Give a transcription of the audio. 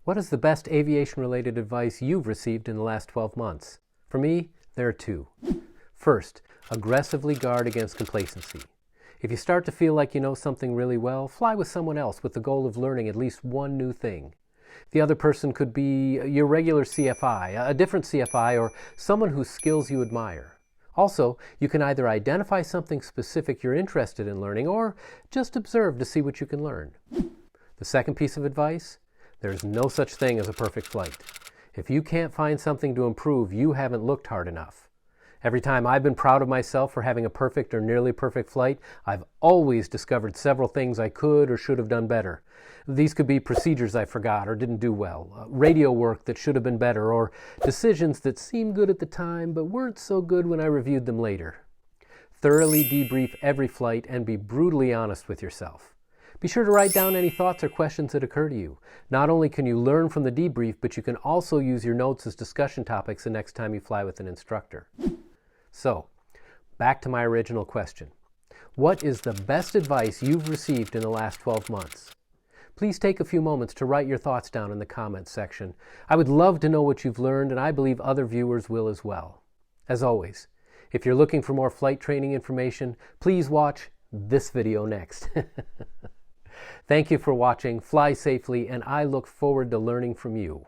What is the best aviation-related advice you've received in the last 12 months? For me, there are two. First, aggressively guard against complacency. If you start to feel like you know something really well, fly with someone else with the goal of learning at least one new thing. The other person could be your regular CFI, a different CFI, or someone whose skills you admire. Also, you can either identify something specific you're interested in learning or just observe to see what you can learn. The second piece of advice: there's no such thing as a perfect flight. If you can't find something to improve, you haven't looked hard enough. Every time I've been proud of myself for having a perfect or nearly perfect flight, I've always discovered several things I could or should have done better. These could be procedures I forgot or didn't do well, radio work that should have been better, or decisions that seemed good at the time but weren't so good when I reviewed them later. Thoroughly debrief every flight and be brutally honest with yourself. Be sure to write down any thoughts or questions that occur to you. Not only can you learn from the debrief, but you can also use your notes as discussion topics the next time you fly with an instructor. So, back to my original question. What is the best advice you've received in the last 12 months? Please take a few moments to write your thoughts down in the comments section. I would love to know what you've learned, and I believe other viewers will as well. As always, if you're looking for more flight training information, please watch this video next. Thank you for watching, fly safely, and I look forward to learning from you.